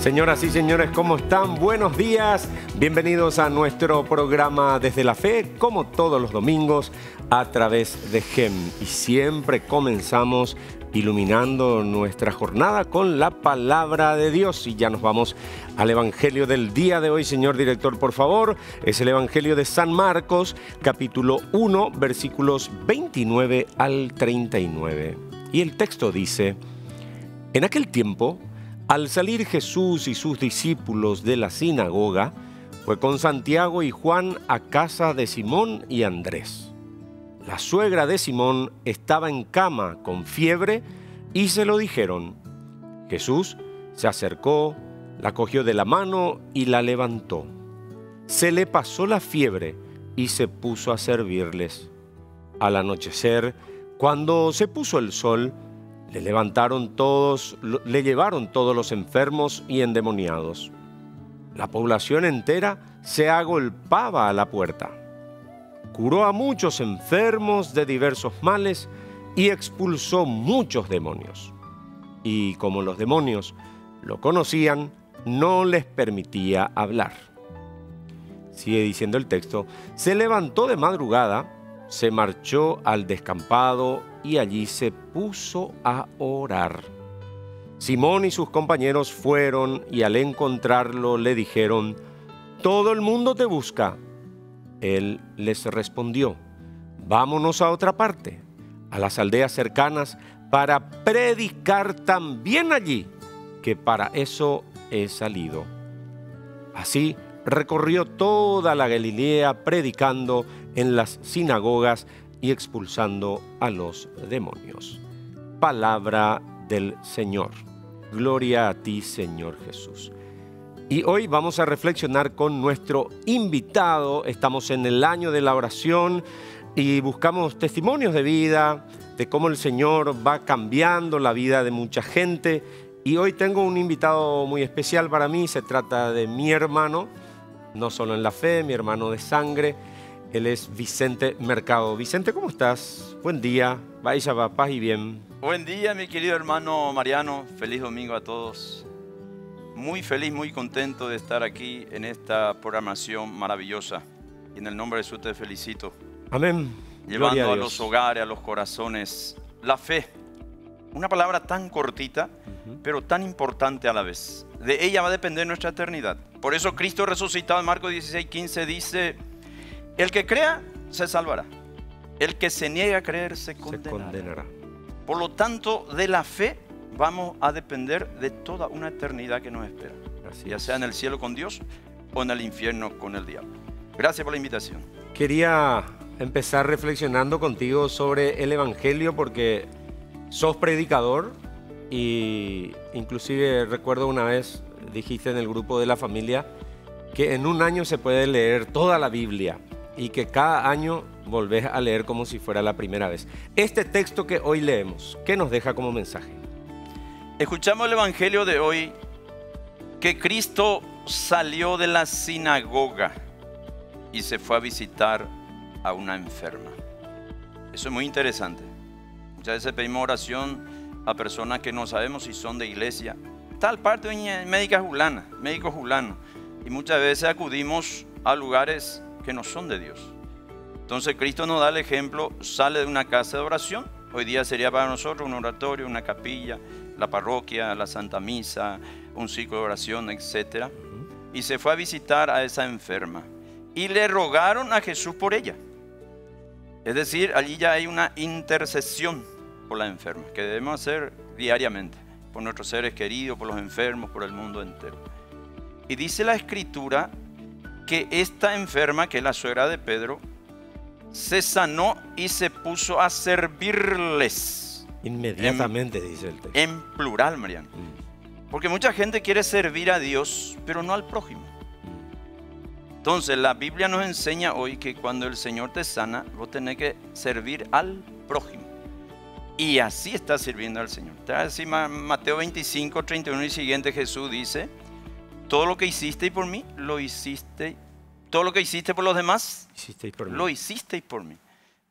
Señoras y señores, ¿cómo están? Buenos días. Bienvenidos a nuestro programa Desde la Fe, como todos los domingos, a través de GEM. Y siempre comenzamos iluminando nuestra jornada con la palabra de Dios. Y ya nos vamos al Evangelio del día de hoy. Señor director, por favor, es el Evangelio de San Marcos, capítulo 1, versículos 29 al 39. Y el texto dice: en aquel tiempo, al salir Jesús y sus discípulos de la sinagoga, fue con Santiago y Juan a casa de Simón y Andrés. La suegra de Simón estaba en cama con fiebre y se lo dijeron. Jesús se acercó, la cogió de la mano y la levantó. Se le pasó la fiebre y se puso a servirles. Al anochecer, cuando se puso el sol, le llevaron todos los enfermos y endemoniados. La población entera se agolpaba a la puerta. Curó a muchos enfermos de diversos males y expulsó muchos demonios. Y como los demonios lo conocían, no les permitía hablar. Sigue diciendo el texto: se levantó de madrugada, se marchó al descampado y allí se puso a orar. Simón y sus compañeros fueron y al encontrarlo le dijeron: «Todo el mundo te busca». Él les respondió: «Vámonos a otra parte, a las aldeas cercanas, para predicar también allí, que para eso he salido». Así recorrió toda la Galilea predicando en las sinagogas y expulsando a los demonios. Palabra del Señor. Gloria a ti, Señor Jesús. Y hoy vamos a reflexionar con nuestro invitado. Estamos en el año de la oración y buscamos testimonios de vida, de cómo el Señor va cambiando la vida de mucha gente. Y hoy tengo un invitado muy especial para mí. Se trata de mi hermano, no solo en la fe, mi hermano de sangre. Él es Vicente Mercado. Vicente, ¿cómo estás? Buen día. Vaya, va, paz y bien. Buen día, mi querido hermano Mariano. Feliz domingo a todos. Muy feliz, muy contento de estar aquí en esta programación maravillosa. Y en el nombre de Jesús te felicito. Amén. Llevando a los hogares, a los corazones, la fe. Una palabra tan cortita, pero tan importante a la vez. De ella va a depender nuestra eternidad. Por eso Cristo resucitado en Marcos 16:15 dice: el que crea se salvará. El que se niegue a creer se condenará. Por lo tanto, de la fe vamos a depender de toda una eternidad que nos espera. Ya sea en el cielo con Dios o en el infierno con el diablo. Gracias por la invitación. Quería empezar reflexionando contigo sobre el Evangelio porque sos predicador y inclusive recuerdo una vez dijiste en el grupo de la familia que en un año se puede leer toda la Biblia y que cada año volvés a leer como si fuera la primera vez. Este texto que hoy leemos, ¿qué nos deja como mensaje? Escuchamos el Evangelio de hoy, que Cristo salió de la sinagoga y se fue a visitar a una enferma. Eso es muy interesante. Muchas veces pedimos oración a personas que no sabemos si son de iglesia. Tal parte médica fulana, médico fulano. Y muchas veces acudimos a lugares que no son de Dios. Entonces Cristo nos da el ejemplo, sale de una casa de oración. Hoy día sería para nosotros un oratorio, una capilla, la parroquia, la Santa Misa, un ciclo de oración, etc. Y se fue a visitar a esa enferma. Y le rogaron a Jesús por ella. Es decir, allí ya hay una intercesión por la enferma, que debemos hacer diariamente, por nuestros seres queridos, por los enfermos, por el mundo entero. Y dice la Escritura que esta enferma, que es la suegra de Pedro, se sanó y se puso a servirles. Inmediatamente, dice el texto. En plural, Mariano. Porque mucha gente quiere servir a Dios, pero no al prójimo. Entonces, la Biblia nos enseña hoy que cuando el Señor te sana, vos tenés que servir al prójimo. Y así estás sirviendo al Señor. Te va a decir Mateo 25, 31 y siguiente, Jesús dice: todo lo que hicisteis por mí, lo hiciste. Todo lo que hiciste por los demás, lo hicisteis por mí.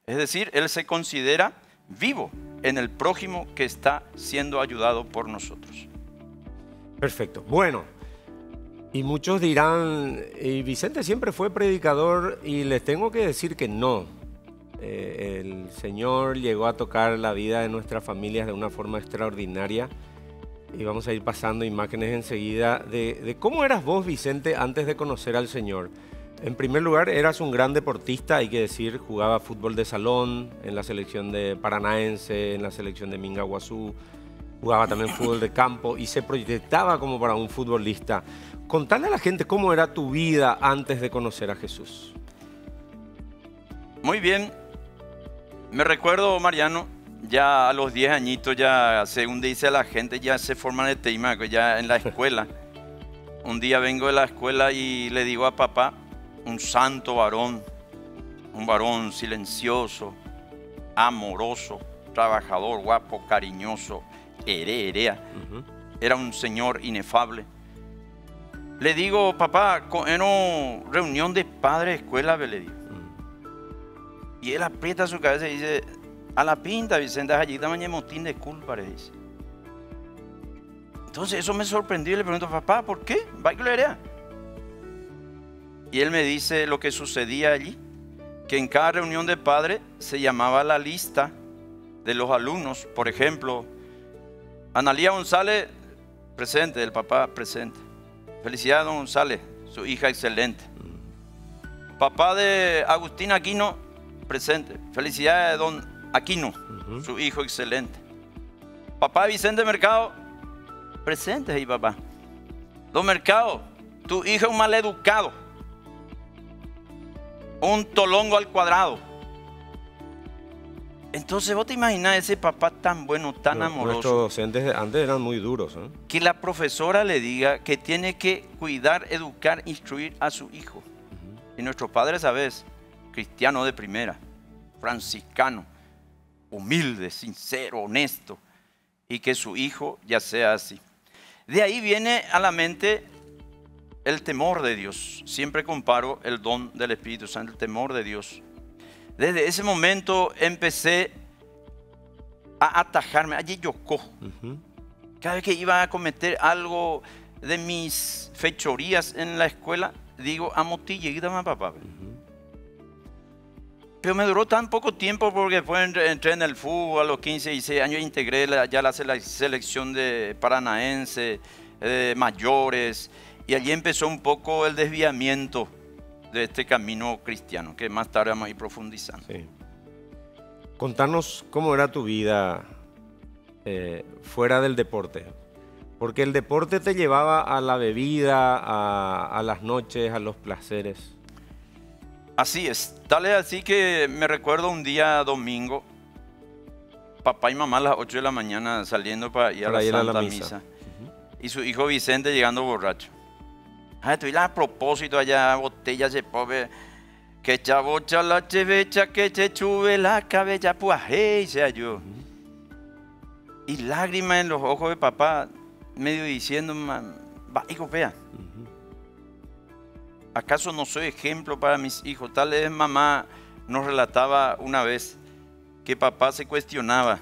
Es decir, Él se considera vivo en el prójimo que está siendo ayudado por nosotros. Perfecto. Bueno, Y muchos dirán, y Vicente siempre fue predicador, y les tengo que decir que no. El Señor llegó a tocar la vida de nuestras familias de una forma extraordinaria. Y vamos a ir pasando imágenes enseguida de cómo eras vos, Vicente, antes de conocer al Señor. En primer lugar, eras un gran deportista, hay que decir, jugaba fútbol de salón en la selección de Paranaense, en la selección de Mingaguazú, jugaba también fútbol de campo y se proyectaba como para un futbolista. Contale a la gente cómo era tu vida antes de conocer a Jesús. Muy bien. Me recuerdo, Mariano, ya a los 10 añitos, ya según dice la gente, ya se forman de tema, ya en la escuela. Un día vengo de la escuela y le digo a papá, un santo varón, un varón silencioso, amoroso, trabajador, guapo, cariñoso, herea. Era un señor inefable. Le digo, papá, en una reunión de padres de escuela, le digo. Y él aprieta su cabeza y dice, a la pinta, Vicente, allí también motín de culpa, le dice. Entonces eso me sorprendió y le pregunto, papá, ¿por qué? ¿Va que lo herea? Y él me dice lo que sucedía allí, que en cada reunión de padres se llamaba la lista de los alumnos. Por ejemplo, Analía González, presente, el papá presente. Felicidades, don González, su hija excelente. Papá de Agustín Aquino, presente. Felicidades, don Aquino, su hijo excelente. Papá de Vicente Mercado, presente ahí, papá. Don Mercado, tu hijo es un maleducado. Un tolongo al cuadrado. Entonces vos te imaginas ese papá tan bueno, tan amoroso. Nuestros docentes antes eran muy duros, ¿eh? Que la profesora le diga que tiene que cuidar, educar, instruir a su hijo. Y nuestros padres, ¿sabes? Cristiano de primera, franciscano, humilde, sincero, honesto. Y que su hijo ya sea así. De ahí viene a la mente el temor de Dios. Siempre comparo el don del Espíritu Santo, el temor de Dios. Desde ese momento empecé a atajarme. Allí yo cojo. Cada vez que iba a cometer algo de mis fechorías en la escuela, digo, amotille, quítame papá. Pero me duró tan poco tiempo porque después entré en el fútbol a los 15, 16 años, integré ya la selección de Paranaense, de mayores. Y allí empezó un poco el desviamiento de este camino cristiano, que más tarde vamos a ir profundizando. Sí. Contanos cómo era tu vida fuera del deporte. Porque el deporte te llevaba a la bebida, a las noches, a los placeres. Así es. Tal es así que me recuerdo un día domingo, papá y mamá a las 8 de la mañana saliendo para ir a la Santa Misa. Y su hijo Vicente llegando borracho. Estoy a propósito allá, botellas de pobre, que chabocha la chevecha, que te chuve la cabeza, pues hey, sea yo. Y lágrimas en los ojos de papá, medio diciendo, va, hijo, vea. ¿Acaso no soy ejemplo para mis hijos? Tal vez mamá nos relataba una vez que papá se cuestionaba.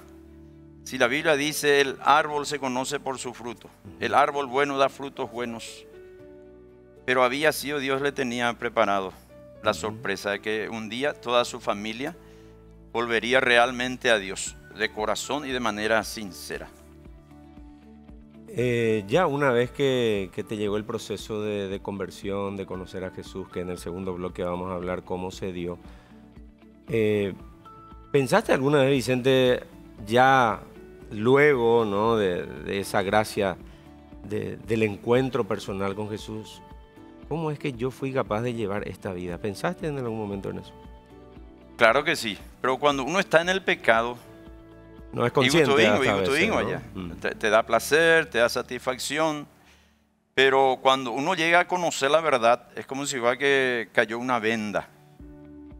Si la Biblia dice, el árbol se conoce por su fruto. El árbol bueno da frutos buenos. Pero había sido, Dios le tenía preparado la sorpresa de que un día toda su familia volvería realmente a Dios, de corazón y de manera sincera. Ya una vez que te llegó el proceso de conversión, de conocer a Jesús, que en el segundo bloque vamos a hablar cómo se dio, ¿pensaste alguna vez, Vicente, ya luego, ¿no?, de esa gracia del encuentro personal con Jesús, cómo es que yo fui capaz de llevar esta vida? ¿Pensaste en algún momento en eso? Claro que sí, pero cuando uno está en el pecado, no es consciente allá. Te da placer, te da satisfacción, pero cuando uno llega a conocer la verdad, es como si fuera que cayó una venda.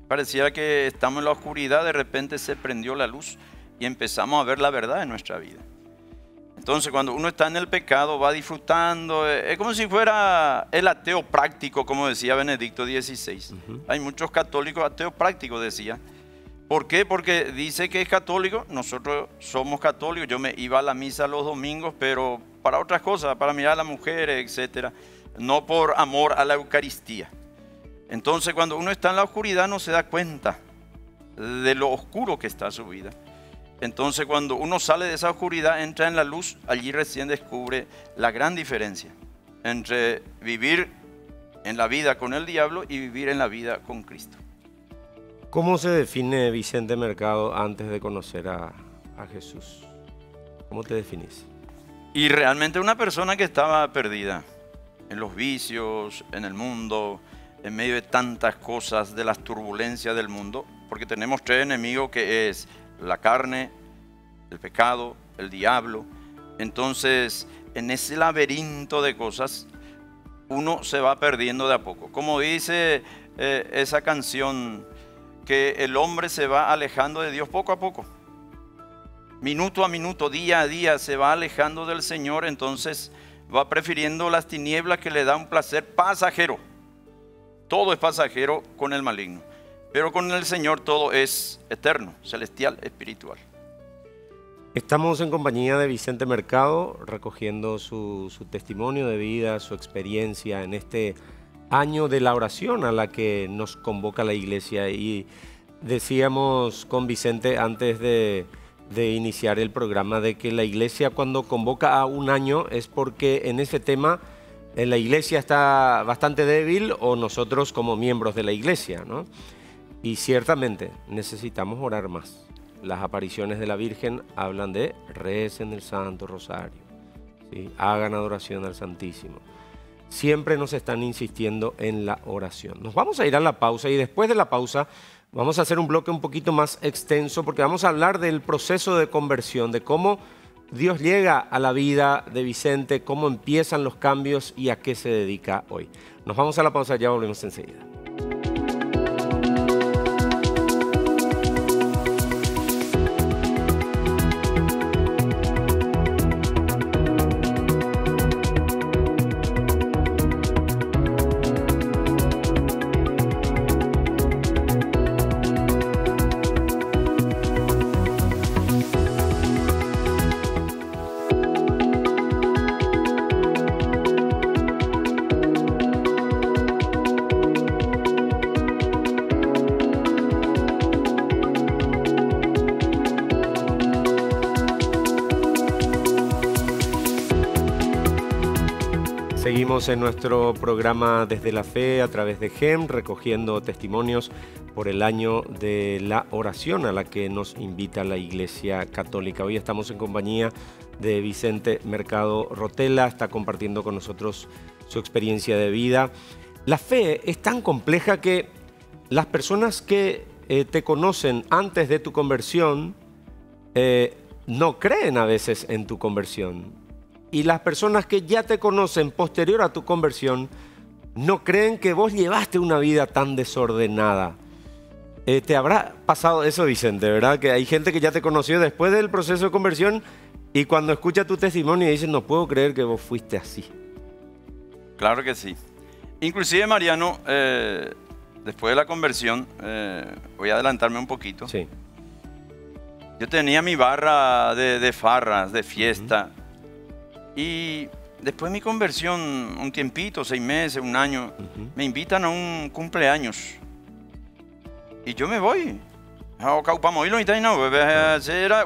Pareciera que estamos en la oscuridad, de repente se prendió la luz y empezamos a ver la verdad en nuestra vida. Entonces, cuando uno está en el pecado, va disfrutando. Es como si fuera el ateo práctico, como decía Benedicto XVI. Hay muchos católicos ateos prácticos, decía. ¿Por qué? Porque dice que es católico. Nosotros somos católicos. Yo me iba a la misa los domingos, pero para otras cosas, para mirar a las mujeres, etc. no por amor a la Eucaristía. Entonces cuando uno está en la oscuridad no se da cuenta de lo oscuro que está su vida. Entonces cuando uno sale de esa oscuridad, entra en la luz, allí recién descubre la gran diferencia entre vivir en la vida con el diablo y vivir en la vida con Cristo. ¿Cómo se define Vicente Mercado antes de conocer a Jesús? ¿Cómo te definís? Y realmente una persona que estaba perdida en los vicios, en el mundo, en medio de tantas cosas, de las turbulencias del mundo, porque tenemos tres enemigos que es la carne, el pecado, el diablo. Entonces, en ese laberinto de cosas, uno se va perdiendo de a poco. Como dice esa canción, que el hombre se va alejando de Dios poco a poco. Minuto a minuto, día a día, se va alejando del Señor, entonces va prefiriendo las tinieblas que le da un placer pasajero. Todo es pasajero con el maligno, pero con el Señor todo es eterno, celestial, espiritual. Estamos en compañía de Vicente Mercado, recogiendo su testimonio de vida, su experiencia en este año de la oración a la que nos convoca la Iglesia. Y decíamos con Vicente antes de iniciar el programa de que la Iglesia cuando convoca a un año es porque en ese tema la Iglesia está bastante débil o nosotros como miembros de la Iglesia, ¿no? Y ciertamente necesitamos orar más. Las apariciones de la Virgen hablan de recen el Santo Rosario, ¿sí? Hagan adoración al Santísimo. Siempre nos están insistiendo en la oración. Nos vamos a ir a la pausa y después de la pausa vamos a hacer un bloque un poquito más extenso porque vamos a hablar del proceso de conversión, de cómo Dios llega a la vida de Vicente, cómo empiezan los cambios y a qué se dedica hoy. Nos vamos a la pausa, ya volvemos enseguida. Seguimos en nuestro programa Desde la Fe a través de GEM, recogiendo testimonios por el año de la oración a la que nos invita la Iglesia Católica. Hoy estamos en compañía de Vicente Mercado Rotella, está compartiendo con nosotros su experiencia de vida. La fe es tan compleja que las personas que te conocen antes de tu conversión no creen a veces en tu conversión. Y las personas que ya te conocen posterior a tu conversión no creen que vos llevaste una vida tan desordenada. Te habrá pasado eso, Vicente, ¿verdad? Que hay gente que ya te conoció después del proceso de conversión y cuando escucha tu testimonio dicen, no puedo creer que vos fuiste así. Claro que sí. Inclusive, Mariano, después de la conversión, voy a adelantarme un poquito. Sí. Yo tenía mi barra de farras, de fiesta. Y después de mi conversión, un tiempito, 6 meses, 1 año, me invitan a un cumpleaños. Y yo me voy. Era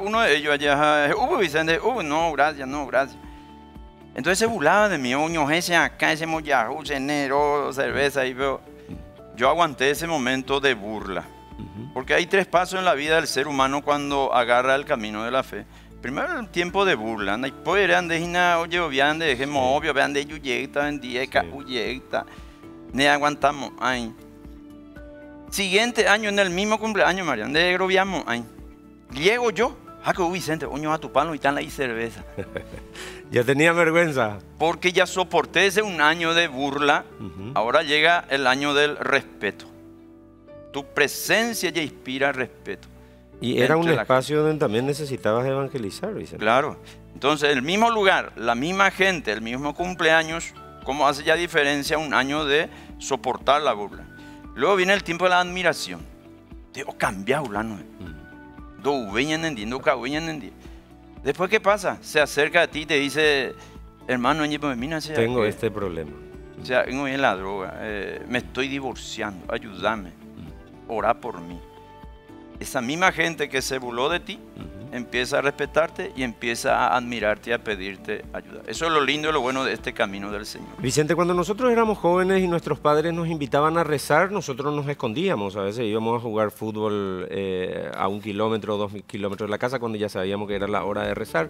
uno de ellos allá. Vicente, no, gracias, no, gracias. Entonces se burlaba de mí. Ese acá, ese mollajú, enero, cerveza. Y yo aguanté ese momento de burla. Porque hay 3 pasos en la vida del ser humano cuando agarra el camino de la fe. Primero el tiempo de burla, y después obvio, vean de yuyecta, vendieca, uyecta, ne aguantamos, ay. Siguiente año, en el mismo cumpleaños, Mariano, de groviamos, ay. Llego yo, Vicente, oño a tu palo y tan ahí cerveza. Ya tenía vergüenza. Porque ya soporté ese 1 año de burla, ahora llega el año del respeto. Tu presencia ya inspira respeto. Y era un espacio donde también necesitabas evangelizar, Vicente. Claro. Entonces, el mismo lugar, la misma gente, el mismo cumpleaños, ¿cómo hace ya diferencia 1 año de soportar la burla? Luego viene el tiempo de la admiración. Digo, cambia, Ulano. Después, ¿qué pasa? Se acerca a ti y te dice, hermano, tengo este problema. O sea, vengo en la droga, me estoy divorciando, ayúdame, orá por mí. Esa misma gente que se burló de ti, empieza a respetarte y empieza a admirarte y a pedirte ayuda. Eso es lo lindo y lo bueno de este camino del Señor. Vicente, cuando nosotros éramos jóvenes y nuestros padres nos invitaban a rezar, nosotros nos escondíamos. A veces íbamos a jugar fútbol a 1 kilómetro o 2 kilómetros de la casa cuando ya sabíamos que era la hora de rezar.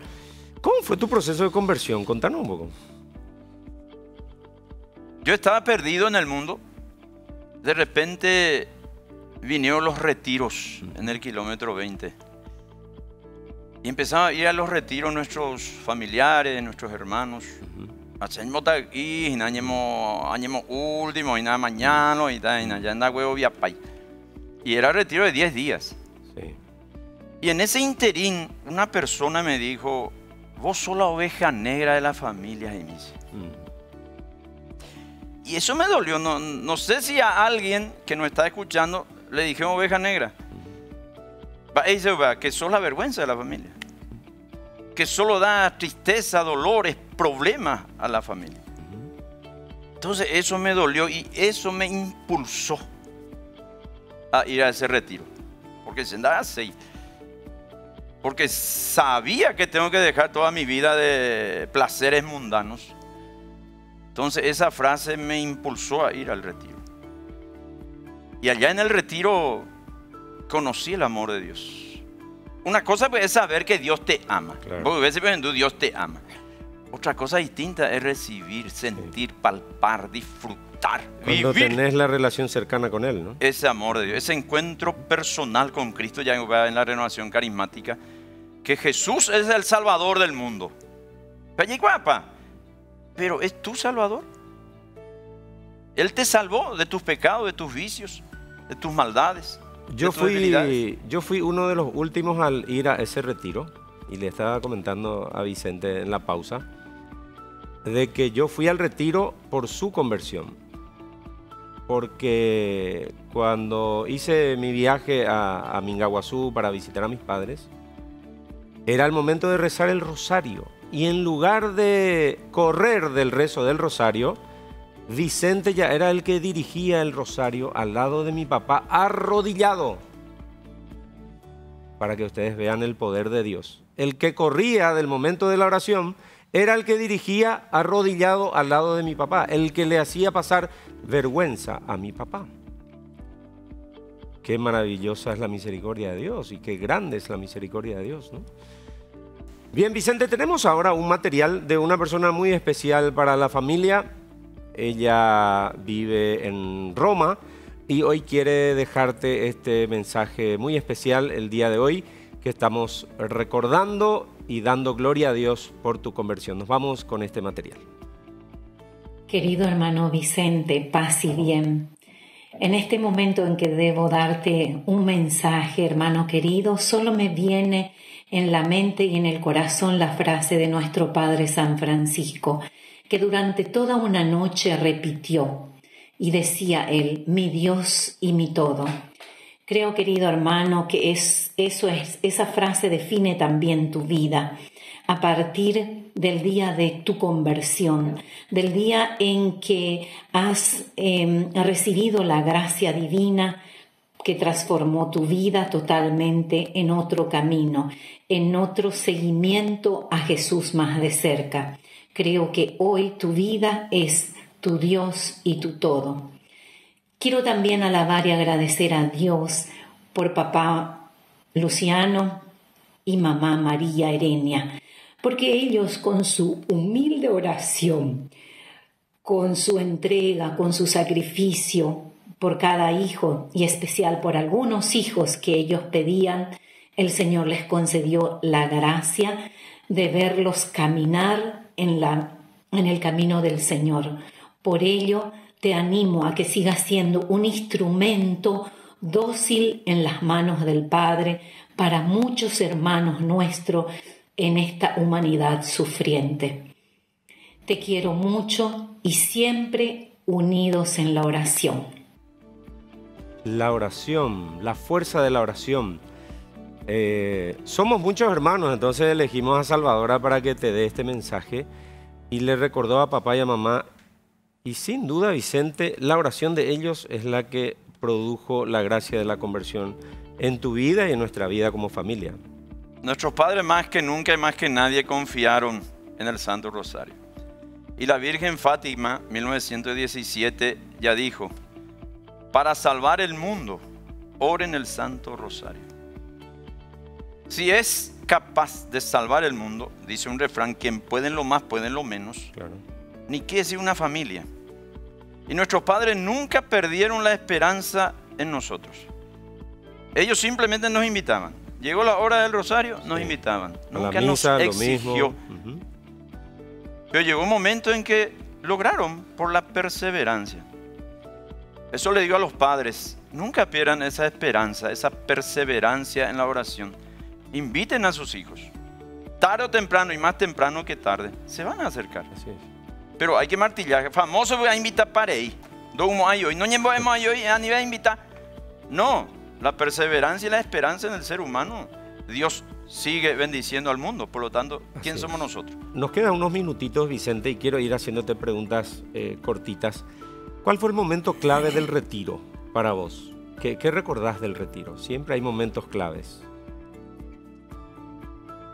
¿Cómo fue tu proceso de conversión? Contanos un poco. Yo estaba perdido en el mundo. De repente vinieron los retiros en el kilómetro 20. Y empezamos a ir a los retiros nuestros familiares, nuestros hermanos. Hacemos aquí, y añemos último, y nada mañana, y ya anda huevo viapay. Y era retiro de 10 días. Sí. Y en ese interín, una persona me dijo, vos sos la oveja negra de la familia, y me dice. Y eso me dolió. No sé si a alguien que nos está escuchando le dije oveja negra. Que sos la vergüenza de la familia. Que solo da tristeza, dolores, problemas a la familia. Entonces eso me dolió y eso me impulsó a ir a ese retiro. Porque se andaba así. Porque sabía que tengo que dejar toda mi vida de placeres mundanos. Entonces esa frase me impulsó a ir al retiro. Y allá en el retiro conocí el amor de Dios. Una cosa es saber que Dios te ama. Claro. Porque a veces Dios te ama. Otra cosa distinta es recibir, sentir, palpar, disfrutar, Cuando vivir tenés la relación cercana con Él, ¿no? ese amor de Dios, ese encuentro personal con Cristo, ya en la renovación carismática, que Jesús es el Salvador del mundo. Pero ¿es tu Salvador? Él te salvó de tus pecados, de tus vicios, de tus maldades. Yo fui uno de los últimos al ir a ese retiro y le estaba comentando a Vicente en la pausa de que yo fui al retiro por su conversión. Porque cuando hice mi viaje a Mingaguazú para visitar a mis padres, era el momento de rezar el rosario. Y en lugar de correr del rezo del rosario, Vicente ya era el que dirigía el rosario al lado de mi papá, arrodillado. Para que ustedes vean el poder de Dios. El que corría del momento de la oración era el que dirigía arrodillado al lado de mi papá, el que le hacía pasar vergüenza a mi papá. Qué maravillosa es la misericordia de Dios y qué grande es la misericordia de Dios, ¿no? Bien, Vicente, tenemos ahora un material de una persona muy especial para la familia. Ella vive en Roma y hoy quiere dejarte este mensaje muy especial el día de hoy, que estamos recordando y dando gloria a Dios por tu conversión. Nos vamos con este material. Querido hermano Vicente, paz y bien. En este momento en que debo darte un mensaje, hermano querido, solo me viene en la mente y en el corazón la frase de nuestro Padre San Francisco, que durante toda una noche repitió, y decía él, mi Dios y mi todo. Creo, querido hermano, que esa frase define también tu vida. A partir del día de tu conversión, del día en que has recibido la gracia divina que transformó tu vida totalmente en otro camino, en otro seguimiento a Jesús más de cerca. Creo que hoy tu vida es tu Dios y tu todo. Quiero también alabar y agradecer a Dios por papá Luciano y mamá María Erenia, porque ellos con su humilde oración, con su entrega, con su sacrificio por cada hijo y especial por algunos hijos que ellos pedían, el Señor les concedió la gracia de verlos caminar en el camino del Señor. Por ello, te animo a que sigas siendo un instrumento dócil en las manos del Padre para muchos hermanos nuestros en esta humanidad sufriente. Te quiero mucho y siempre unidos en la oración. La oración, la fuerza de la oración. Somos muchos hermanos, entonces elegimos a Salvadora para que te dé este mensaje y le recordó a papá y a mamá Y sin duda, Vicente, la oración de ellos es la que produjo la gracia de la conversión en tu vida y en nuestra vida como familia. Nuestros padres más que nunca y más que nadie confiaron en el Santo Rosario. Y la Virgen Fátima, 1917, ya dijo, para salvar el mundo, oren el Santo Rosario. Si es capaz de salvar el mundo, dice un refrán, quien pueden lo más, pueden lo menos. Claro. Ni qué decir una familia. Y nuestros padres nunca perdieron la esperanza en nosotros. Ellos simplemente nos invitaban. Llegó la hora del rosario, nos invitaban. Nunca misa, nos exigió. Pero llegó un momento en que lograron por la perseverancia. Eso le digo a los padres, nunca pierdan esa esperanza, esa perseverancia en la oración. Inviten a sus hijos. Tarde o temprano, y más temprano que tarde, se van a acercar. Así es. Pero hay que martillar. Famoso voy a invitar para ahí. No llevamos a hoy a nivel de invitar. No, la perseverancia y la esperanza en el ser humano. Dios sigue bendiciendo al mundo. Por lo tanto, ¿quién somos nosotros? Nos quedan unos minutitos, Vicente, y quiero ir haciéndote preguntas cortitas. ¿Cuál fue el momento clave del retiro para vos? ¿Qué recordás del retiro? Siempre hay momentos claves.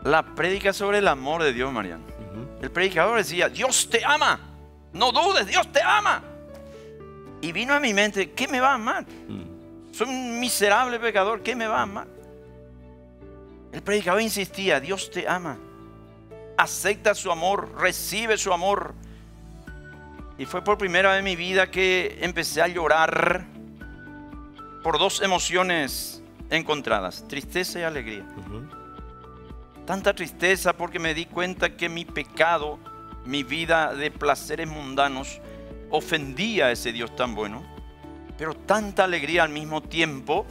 La prédica sobre el amor de Dios, Mariano. El predicador decía, Dios te ama, no dudes, Dios te ama. Y vino a mi mente, ¿qué me va a amar? Soy un miserable pecador, ¿qué me va a amar? El predicador insistía, Dios te ama, acepta su amor, recibe su amor. Y fue por primera vez en mi vida que empecé a llorar por dos emociones encontradas, tristeza y alegría. Tanta tristeza porque me di cuenta que mi pecado, mi vida de placeres mundanos, ofendía a ese Dios tan bueno. Pero tanta alegría al mismo tiempo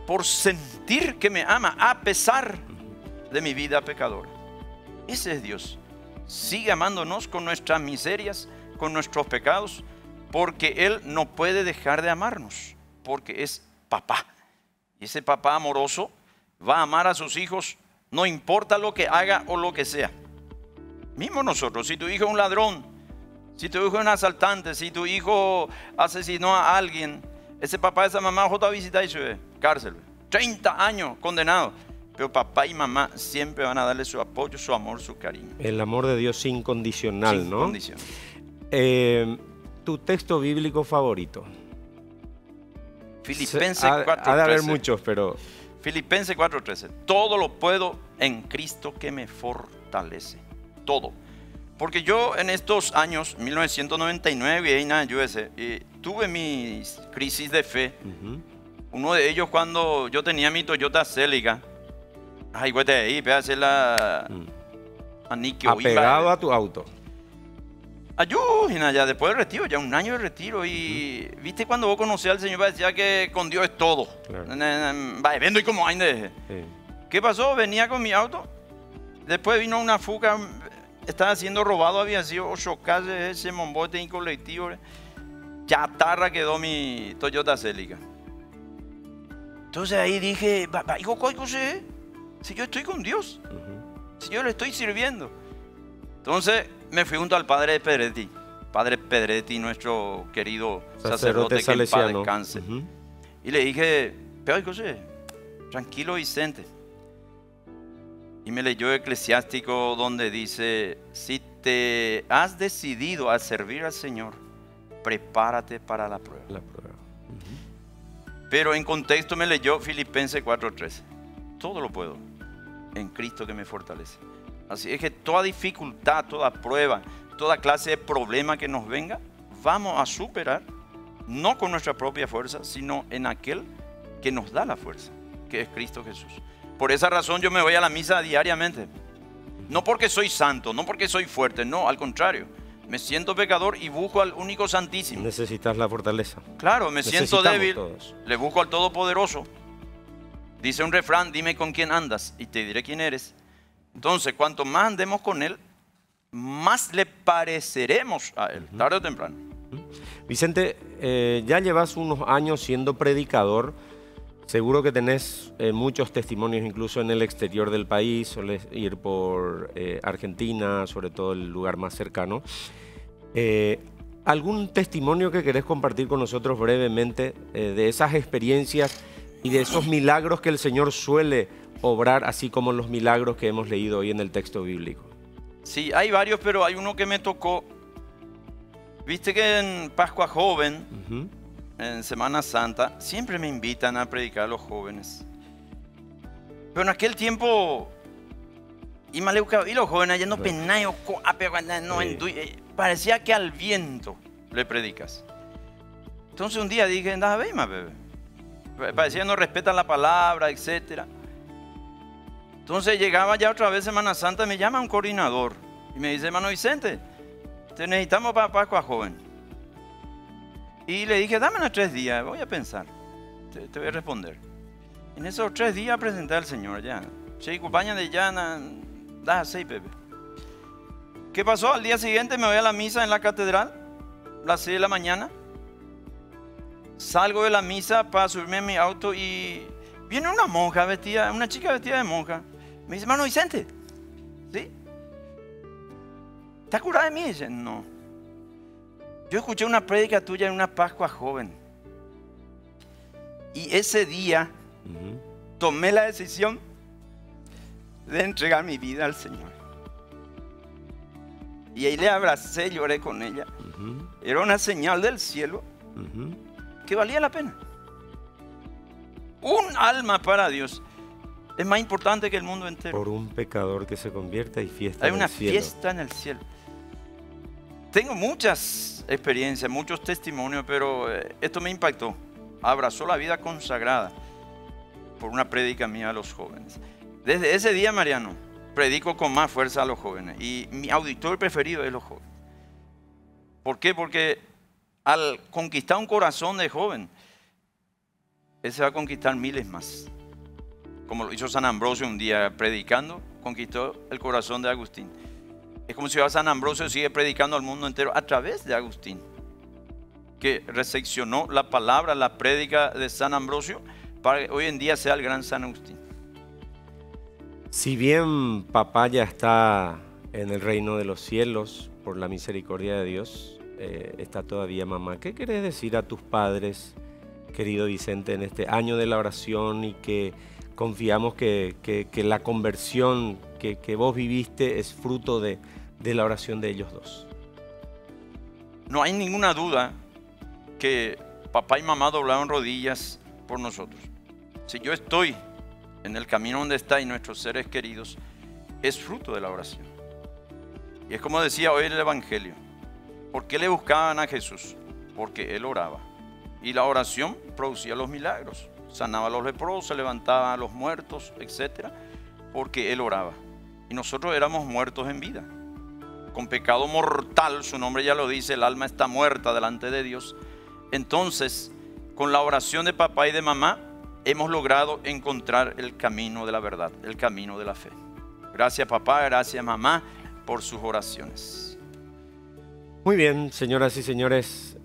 por sentir que me ama a pesar de mi vida pecadora. Ese es Dios. Sigue amándonos con nuestras miserias, con nuestros pecados, porque Él no puede dejar de amarnos, porque es papá. Y ese papá amoroso va a amar a sus hijos no importa lo que haga o lo que sea. Mismo nosotros, si tu hijo es un ladrón, si tu hijo es un asaltante, si tu hijo asesinó a alguien, ese papá, esa mamá, va a visitar y se cárcel. 30 años condenado. Pero papá y mamá siempre van a darle su apoyo, su amor, su cariño. El amor de Dios incondicional, sin ¿no? Condición. ¿Tu texto bíblico favorito? Filipenses 4:13. Ha de haber muchos, pero... Filipenses 4:13. Todo lo puedo en Cristo que me fortalece. Todo. Porque yo en estos años, 1999 y nada, tuve mis crisis de fe. Uno de ellos cuando yo tenía mi Toyota Celica. Ay, güey, ahí, hacer la... Apegado a tu auto. Ayúdame, ya después del retiro, ya un año de retiro. Y viste cuando vos conocías al Señor, decía que con Dios es todo. Claro. Va, vendo y como hay de... Sí. ¿Qué pasó? Venía con mi auto. Después vino una fuga. Estaba siendo robado, había sido 8 calles, ese mombote en colectivo. Chatarra quedó mi Toyota Celica. Entonces ahí dije, si yo estoy con Dios, si yo le estoy sirviendo. Entonces me fui junto al padre Pedretti. Padre Pedretti, nuestro querido sacerdote que en paz descanse. Y le dije, pero José, tranquilo Vicente. Y me leyó Eclesiástico donde dice, si te has decidido a servir al Señor, prepárate para la prueba. Pero en contexto me leyó Filipenses 4:13. Todo lo puedo en Cristo que me fortalece. Así es que toda dificultad, toda prueba, toda clase de problema que nos venga, vamos a superar, no con nuestra propia fuerza, sino en aquel que nos da la fuerza, que es Cristo Jesús. Por esa razón yo me voy a la misa diariamente. No porque soy santo, no porque soy fuerte, no, al contrario. Me siento pecador y busco al único santísimo. Necesitas la fortaleza. Claro, me siento débil, todos. Le busco al Todopoderoso. Dice un refrán, dime con quién andas y te diré quién eres. Entonces, cuanto más andemos con Él, más le pareceremos a Él, tarde o temprano. Vicente, ya llevas unos años siendo predicador. Seguro que tenés muchos testimonios incluso en el exterior del país. Solés ir por Argentina, sobre todo el lugar más cercano. ¿Algún testimonio que querés compartir con nosotros brevemente de esas experiencias y de esos milagros que el Señor suele obrar, así como los milagros que hemos leído hoy en el texto bíblico? Sí, hay varios, pero hay uno que me tocó. Viste que en Pascua Joven, en Semana Santa, siempre me invitan a predicar a los jóvenes. Pero en aquel tiempo, y los jóvenes ya no penayo, parecía que al viento le predicas. Entonces un día dije, anda, ve más, bebé. Parecía que no respetan la palabra, etc. Entonces llegaba ya otra vez Semana Santa, me llama un coordinador y me dice, hermano Vicente, te necesitamos para Pascua Joven. Y le dije, dame unos 3 días, voy a pensar, te voy a responder. En esos 3 días presenté al Señor ya. Se acompaña de llana, da 6, Pepe. ¿Qué pasó? Al día siguiente me voy a la misa en la catedral, a las 6 de la mañana. Salgo de la misa para subirme en mi auto y viene una monja vestida, una chica vestida de monja. Me dice, hermano Vicente, ¿sí? ¿Estás curada de mí? Dice, no. Yo escuché una prédica tuya en una Pascua Joven. Y ese día tomé la decisión de entregar mi vida al Señor. Y ahí le abracé, lloré con ella. Era una señal del cielo que valía la pena. Un alma para Dios es más importante que el mundo entero. Por un pecador que se convierte hay fiesta Hay en una el cielo. fiesta en el cielo. Tengo muchas experiencias, muchos testimonios, pero esto me impactó. Abrazó la vida consagrada por una prédica mía a los jóvenes. Desde ese día, Mariano, predico con más fuerza a los jóvenes. Y mi auditor preferido es los jóvenes. ¿Por qué? Porque al conquistar un corazón de joven, él se va a conquistar miles más. Como lo hizo San Ambrosio un día predicando, conquistó el corazón de Agustín. Es como si San Ambrosio sigue predicando al mundo entero a través de Agustín, que recepcionó la palabra, la prédica de San Ambrosio, para que hoy en día sea el gran San Agustín. Si bien papá ya está en el reino de los cielos, por la misericordia de Dios, está todavía mamá. ¿Qué querés decir a tus padres, querido Vicente, en este año de la oración y que confiamos que la conversión que vos viviste es fruto de la oración de ellos dos? No hay ninguna duda que papá y mamá doblaron rodillas por nosotros. Si yo estoy en el camino donde está y nuestros seres queridos, es fruto de la oración. Y es como decía hoy el Evangelio. ¿Por qué le buscaban a Jesús? Porque Él oraba. Y la oración producía los milagros. Sanaba a los leprosos, levantaba a los muertos, etc. Porque Él oraba. Y nosotros éramos muertos en vida. Con pecado mortal, su nombre ya lo dice, el alma está muerta delante de Dios. Entonces, con la oración de papá y de mamá, hemos logrado encontrar el camino de la verdad, el camino de la fe. Gracias papá, gracias mamá por sus oraciones. Muy bien, señoras y señores,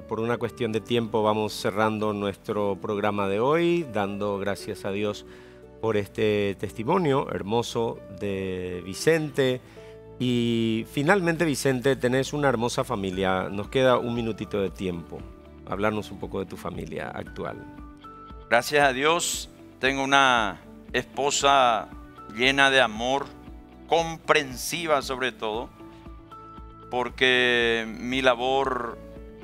por una cuestión de tiempo vamos cerrando nuestro programa de hoy, dando gracias a Dios por este testimonio hermoso de Vicente. Y finalmente, Vicente, tenés una hermosa familia. Nos queda un minutito de tiempo. Hablarnos un poco de tu familia actual. Gracias a Dios, tengo una esposa llena de amor, comprensiva sobre todo, porque mi labor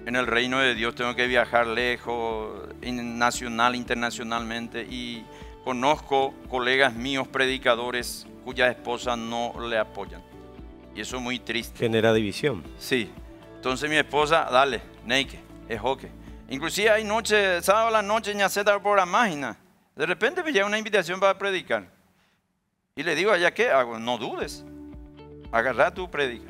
en el reino de Dios tengo que viajar lejos, nacional, internacionalmente, y conozco colegas míos predicadores cuyas esposas no le apoyan. Y eso es muy triste. Genera división. Sí. Entonces mi esposa, dale, neike, es hoque. Inclusive hay noches, sábado a la noche, ya se da por la máquina. De repente me llega una invitación para predicar. Y le digo, ¿allá qué hago? No dudes. Agarra tu predica.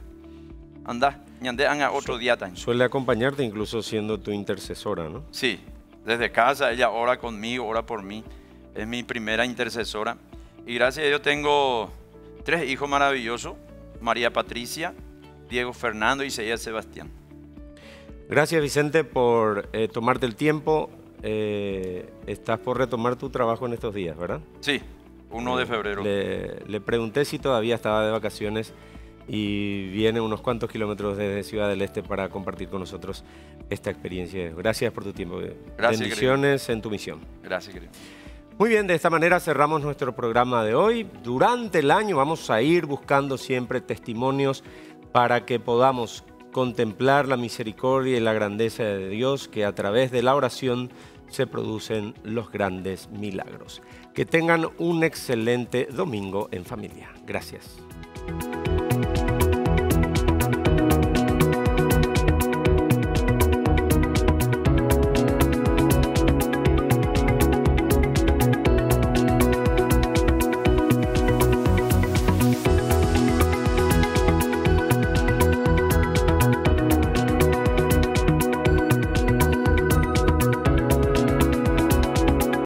Anda, anda otro día también. Suele acompañarte incluso siendo tu intercesora, ¿no? Sí. Desde casa ella ora conmigo, ora por mí. Es mi primera intercesora. Y gracias a Dios tengo 3 hijos maravillosos. María Patricia, Diego Fernando y Isaías Sebastián. Gracias, Vicente, por tomarte el tiempo. Estás por retomar tu trabajo en estos días, ¿verdad? Sí, 1 de febrero. Le pregunté si todavía estaba de vacaciones y viene unos cuantos kilómetros desde Ciudad del Este para compartir con nosotros esta experiencia. Gracias por tu tiempo. Gracias, bendiciones, querido. En tu misión. Gracias, querido. Muy bien, de esta manera cerramos nuestro programa de hoy. Durante el año vamos a ir buscando siempre testimonios para que podamos contemplar la misericordia y la grandeza de Dios, que a través de la oración se producen los grandes milagros. Que tengan un excelente domingo en familia. Gracias.